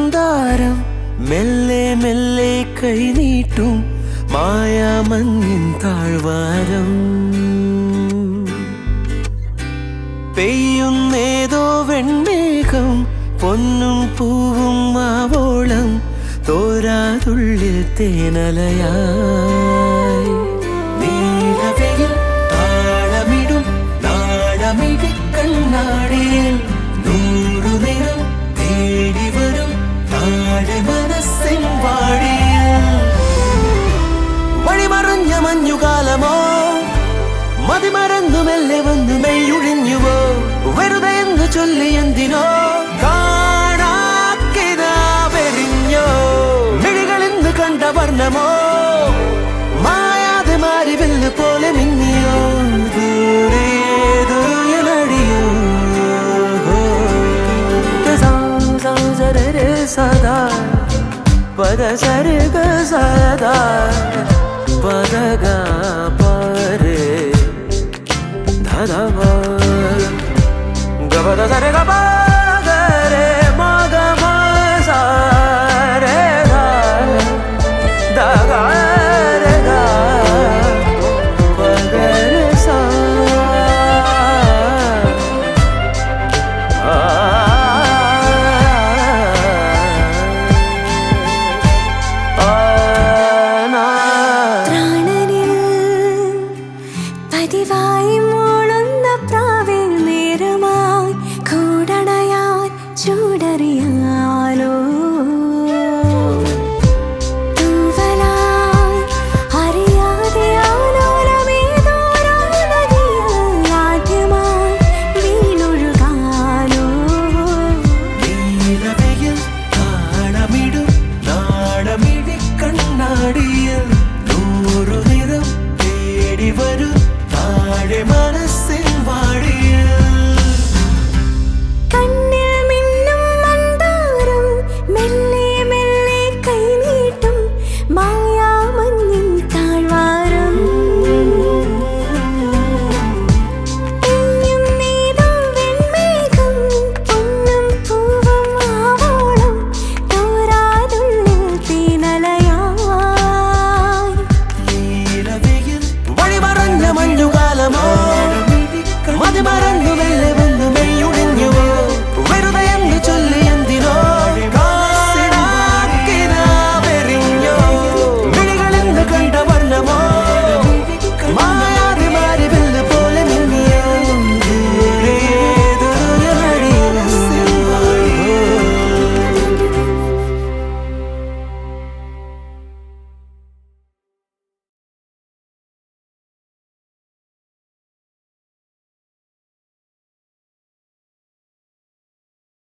മന്ദാരം മെല്ലെ മെല്ലെ കൈനീട്ടും മായാമഞ്ഞിൻ താഴ്വാരം പെയ്യുന്നേതോ വെൺമേഘം പൊന്നും പൂവും മാവോളം തോരാതുള്ളിൽ തേനലയായി നീലവയിൽ താളമിടും നാടമിഴി കണ്ണാടിയിൽ നൂറുനിറം തേടി വരും താഴെ മനസ്സിൻ വാടിയിൽ വഴിമറഞ്ഞ മഞ്ഞുകാലമോ മതിമറന്നു മെല്ലെ വന്നു മെയ്യൊഴിഞ്ഞുവോ വെറുതെ എന്ന് ചൊല്ലി എന്തിനോ കാണാക്കിനാവെറിഞ്ഞോ മിഴികളിന്ന് കണ്ട വർണ്ണമോ മായാതെ മാറി വെല്ല് പോലെ മിന്നിയോ ദൂരേതോയലടിയോ സദാ പദ സരുഗ സദാ പദഗ പരേ ഗപദ സരഗ